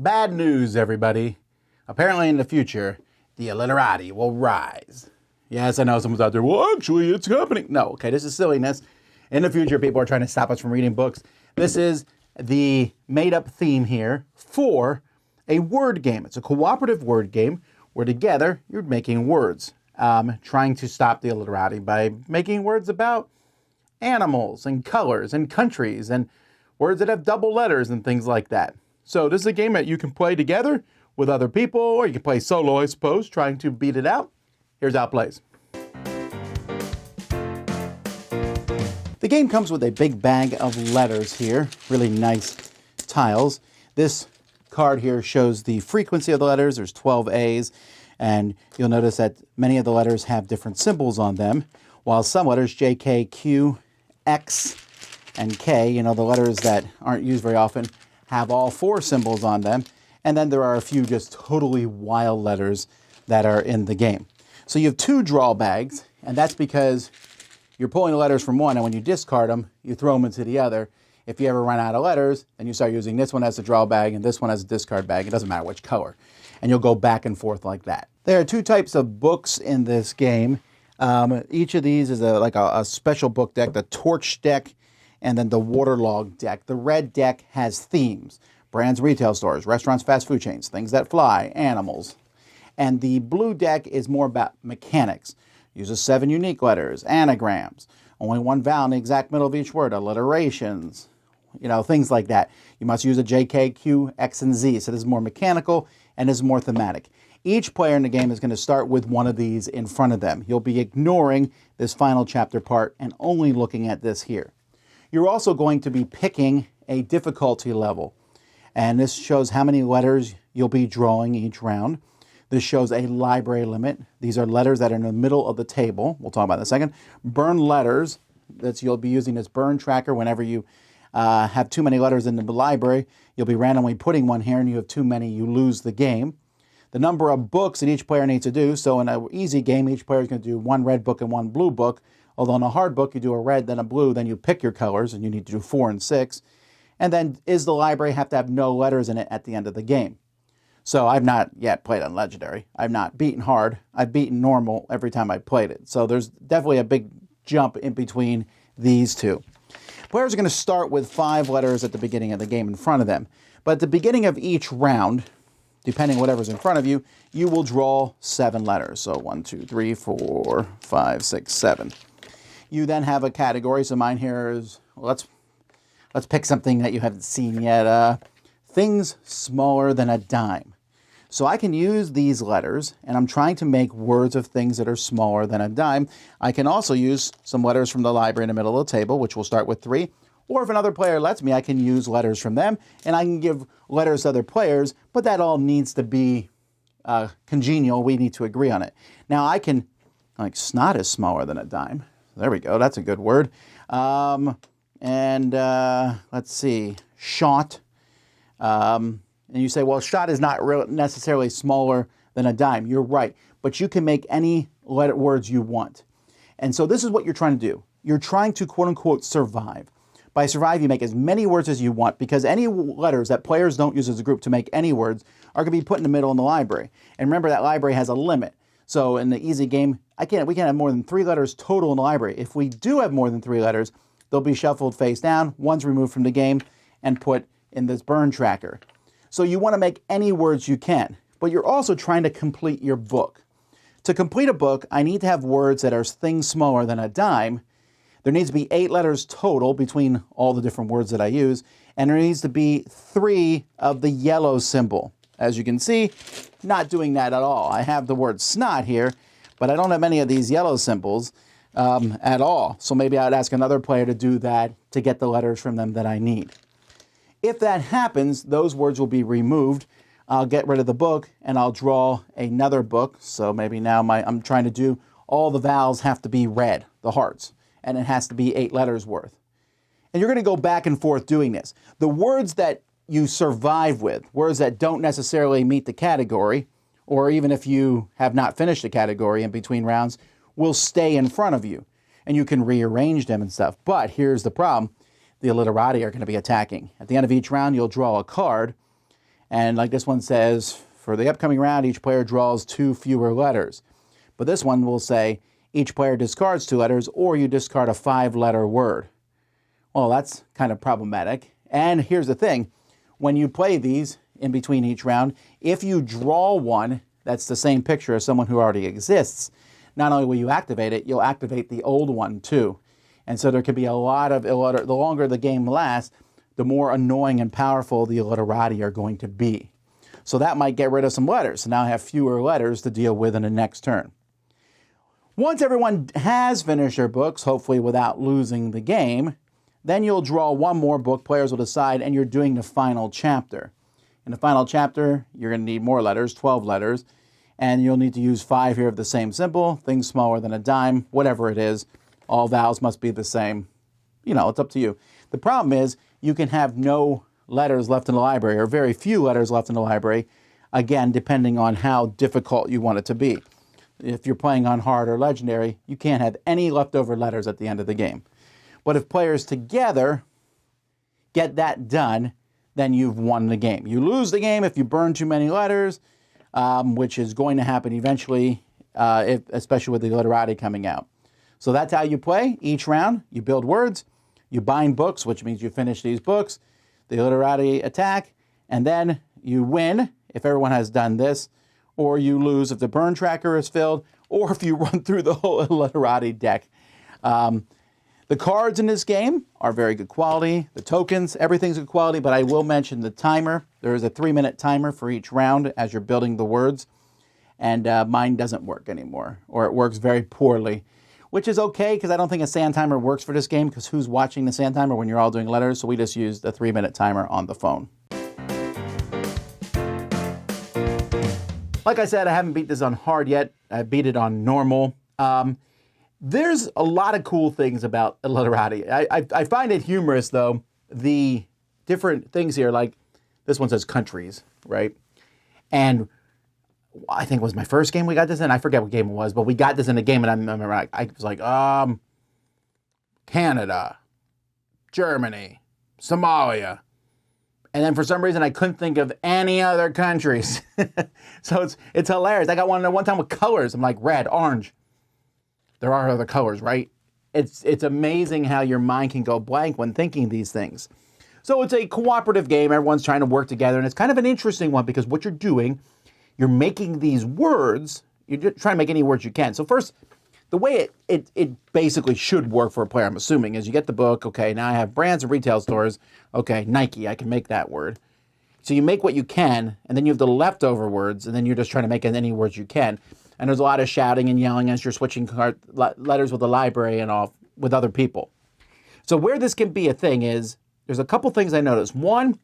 Bad news, everybody. Apparently in the future, the Illiterati will rise. Yes, I know someone's out there, well, actually, it's happening. No, okay, this is silliness. In the future, people are trying to stop us from reading books. This is the made-up theme here for a word game. It's a cooperative word game where together you're making words, trying to stop the Illiterati by making words about animals and colors and countries and words that have double letters and things like that. So this is a game that you can play together with other people, or you can play solo, I suppose, trying to beat it out. Here's how it plays. The game comes with a big bag of letters here, really nice tiles. This card here shows the frequency of the letters. There's 12 A's, and you'll notice that many of the letters have different symbols on them, while some letters, J, K, Q, X, and K, the letters that aren't used very often, have all 4 symbols on them. And then there are a few just totally wild letters that are in the game. So you have 2 draw bags, and that's because you're pulling the letters from one, and when you discard them, you throw them into the other. If you ever run out of letters, then you start using this one as a draw bag and this one as a discard bag. It doesn't matter which color. And you'll go back and forth like that. There are 2 types of books in this game. Each of these is like a special book deck, the torch deck, and then the waterlogged deck. The red deck has themes: brands, retail stores, restaurants, fast food chains, things that fly, animals. And the blue deck is more about mechanics. Uses 7 unique letters, anagrams, only 1 vowel in the exact middle of each word, alliterations, things like that. You must use a J, K, Q, X, and Z. So this is more mechanical and this is more thematic. Each player in the game is going to start with one of these in front of them. You'll be ignoring this final chapter part and only looking at this here. You're also going to be picking a difficulty level. And this shows how many letters you'll be drawing each round. This shows a library limit. These are letters that are in the middle of the table. We'll talk about that in a second. Burn letters. You'll be using this burn tracker whenever you have too many letters in the library. You'll be randomly putting one here, and you have too many, you lose the game. The number of books that each player needs to do. So in an easy game, each player is going to do 1 red book and 1 blue book. Although in a hard book, you do a red, then a blue, then you pick your colors, and you need to do 4 and 6. And then, is the library have to have no letters in it at the end of the game? So I've not yet played on Legendary. I've not beaten hard. I've beaten normal every time I played it. So there's definitely a big jump in between these two. Players are going to start with 5 letters at the beginning of the game in front of them. But at the beginning of each round, depending whatever's in front of you, you will draw 7 letters. So 1, 2, 3, 4, 5, 6, 7. You then have a category. So mine here is, let's pick something that you haven't seen yet. Things smaller than a dime. So I can use these letters, and I'm trying to make words of things that are smaller than a dime. I can also use some letters from the library in the middle of the table, which will start with 3. Or if another player lets me, I can use letters from them, and I can give letters to other players, but that all needs to be congenial. We need to agree on it. Now I can, snot is smaller than a dime. There we go. That's a good word. Let's see, shot. And you say, well, shot is not necessarily smaller than a dime. You're right. But you can make any words you want. And so this is what you're trying to do. You're trying to, quote unquote, survive. By survive, you make as many words as you want, because any letters that players don't use as a group to make any words are going to be put in the middle in the library. And remember, that library has a limit. So in the easy game, we can't have more than 3 letters total in the library. If we do have more than 3 letters, they'll be shuffled face down, one's removed from the game, and put in this burn tracker. So you want to make any words you can, but you're also trying to complete your book. To complete a book, I need to have words that are things smaller than a dime. There needs to be 8 letters total between all the different words that I use, and there needs to be 3 of the yellow symbol. As you can see, not doing that at all. I have the word snot here, but I don't have any of these yellow symbols at all. So maybe I would ask another player to do that to get the letters from them that I need. If that happens, those words will be removed. I'll get rid of the book, and I'll draw another book. So maybe now I'm trying to do all the vowels have to be red, the hearts, and it has to be 8 letters worth. And you're going to go back and forth doing this. The words that you survive with, words that don't necessarily meet the category, or even if you have not finished the category in between rounds, will stay in front of you. And you can rearrange them and stuff. But here's the problem. The Illiterati are going to be attacking. At the end of each round, you'll draw a card, And like this one says, for the upcoming round, each player draws 2 fewer letters. But this one will say, each player discards 2 letters, or you discard a 5-letter word. Well, that's kind of problematic. And here's the thing. When you play these in between each round, if you draw one that's the same picture as someone who already exists, not only will you activate it, you'll activate the old one too. And so there could be a lot of illiterati. The longer the game lasts, the more annoying and powerful the illiterati are going to be. So that might get rid of some letters. So now I have fewer letters to deal with in the next turn. Once everyone has finished their books, hopefully without losing the game, then you'll draw one more book, players will decide, and you're doing the final chapter. In the final chapter, you're going to need more letters, 12 letters, and you'll need to use 5 here of the same symbol, things smaller than a dime, whatever it is. All vowels must be the same. You know, it's up to you. The problem is you can have no letters left in the library, or very few letters left in the library, again, depending on how difficult you want it to be. If you're playing on hard or legendary, you can't have any leftover letters at the end of the game. But if players together get that done, then you've won the game. You lose the game if you burn too many letters, which is going to happen eventually, especially with the Illiterati coming out. So that's how you play each round. You build words, you bind books, which means you finish these books, the Illiterati attack, and then you win if everyone has done this, or you lose if the burn tracker is filled, or if you run through the whole Illiterati deck. The cards in this game are very good quality. The tokens, everything's good quality, but I will mention the timer. There is a 3-minute timer for each round as you're building the words, and mine doesn't work anymore, or it works very poorly, which is okay because I don't think a sand timer works for this game because who's watching the sand timer when you're all doing letters? So we just used the 3-minute timer on the phone. Like I said, I haven't beat this on hard yet. I beat it on normal. There's a lot of cool things about Illiterati. I find it humorous, though, the different things here. Like this one says countries, right? And I think it was my first game we got this in. I forget what game it was, but we got this in a game, and I remember I was like, Canada, Germany, Somalia. And then for some reason, I couldn't think of any other countries. So it's hilarious. I got one time with colors. I'm like, red, orange. There are other colors, right? It's amazing how your mind can go blank when thinking these things. So it's a cooperative game. Everyone's trying to work together. And it's kind of an interesting one because what you're doing, you're making these words. You're trying to make any words you can. So first, the way it basically should work for a player, I'm assuming, is you get the book. Okay, now I have brands and retail stores. Okay, Nike, I can make that word. So you make what you can, and then you have the leftover words, and then you're just trying to make any words you can. And there's a lot of shouting and yelling as you're switching letters with the library and off with other people. So where this can be a thing is, there's a couple things I noticed. One,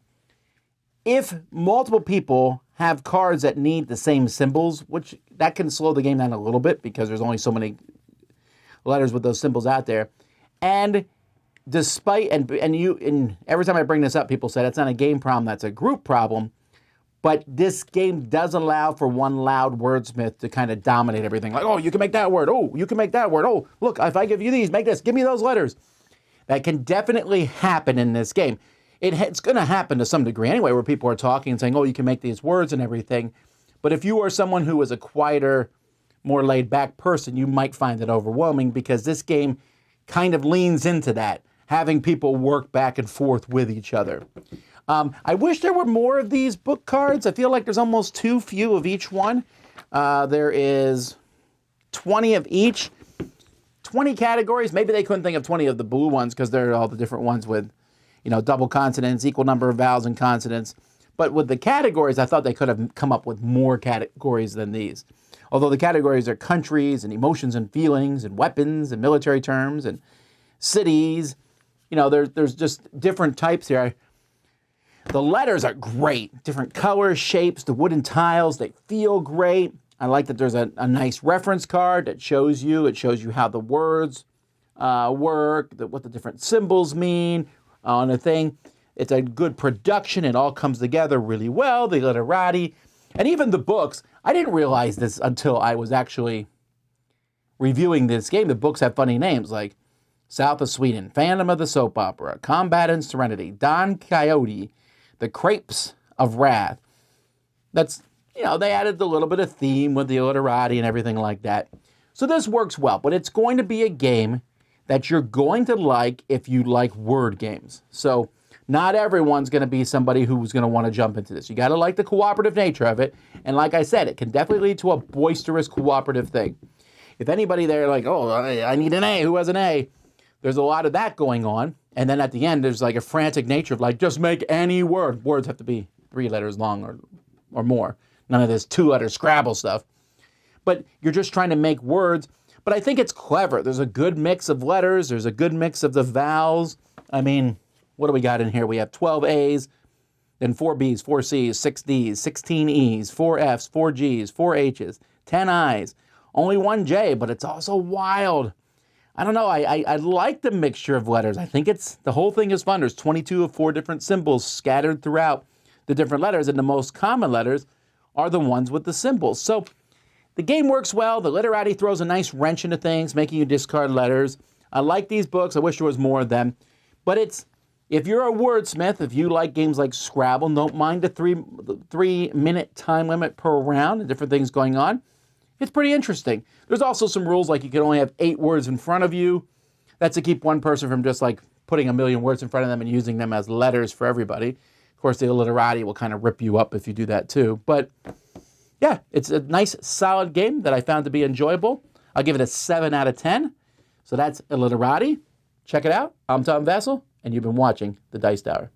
if multiple people have cards that need the same symbols, which that can slow the game down a little bit because there's only so many letters with those symbols out there. And despite, and every time I bring this up, people say that's not a game problem, that's a group problem. But this game does allow for one loud wordsmith to kind of dominate everything. Like, oh, you can make that word. Oh, you can make that word. Oh, look, if I give you these, make this. Give me those letters. That can definitely happen in this game. It's going to happen to some degree anyway, where people are talking and saying, oh, you can make these words and everything. But if you are someone who is a quieter, more laid-back person, you might find it overwhelming because this game kind of leans into that, having people work back and forth with each other. I wish there were more of these book cards. I feel like there's almost too few of each one. There is 20 of each, 20 categories. Maybe they couldn't think of 20 of the blue ones because they're all the different ones with, double consonants, equal number of vowels and consonants. But with the categories, I thought they could have come up with more categories than these. Although the categories are countries and emotions and feelings and weapons and military terms and cities. There's just different types here. The letters are great. Different colors, shapes, the wooden tiles, they feel great. I like that there's a nice reference card that shows you. It shows you how the words work, what the different symbols mean on a thing. It's a good production. It all comes together really well. The Illiterati, and even the books. I didn't realize this until I was actually reviewing this game. The books have funny names like South of Sweden, Phantom of the Soap Opera, Combat and Serenity, Don Quixote, The Crepes of Wrath. That's, they added a little bit of theme with the Illiterati and everything like that. So this works well, but it's going to be a game that you're going to like if you like word games. So not everyone's going to be somebody who's going to want to jump into this. You got to like the cooperative nature of it. And like I said, it can definitely lead to a boisterous cooperative thing. If anybody there like, oh, I need an A, who has an A? There's a lot of that going on. And then at the end, there's like a frantic nature of like, just make any word. Words have to be 3 letters long or more. None of this 2-letter Scrabble stuff. But you're just trying to make words. But I think it's clever. There's a good mix of letters. There's a good mix of the vowels. I mean, what do we got in here? We have 12 A's, then 4 B's, 4 C's, 6 D's, 16 E's, 4 F's, 4 G's, 4 H's, 10 I's, only 1 J, but it's also wild. I don't know. I like the mixture of letters. I think the whole thing is fun. There's 22 of 4 different symbols scattered throughout the different letters, and the most common letters are the ones with the symbols. So the game works well. The Literati throws a nice wrench into things, making you discard letters. I like these books. I wish there was more of them. But if you're a wordsmith, if you like games like Scrabble, don't mind the 3-minute time limit per round and different things going on. It's pretty interesting. There's also some rules like you can only have 8 words in front of you. That's to keep one person from just like putting a million words in front of them and using them as letters for everybody. Of course, the Illiterati will kind of rip you up if you do that too. But yeah, it's a nice, solid game that I found to be enjoyable. I'll give it a 7 out of 10. So that's Illiterati. Check it out. I'm Tom Vasel, and you've been watching The Dice Tower.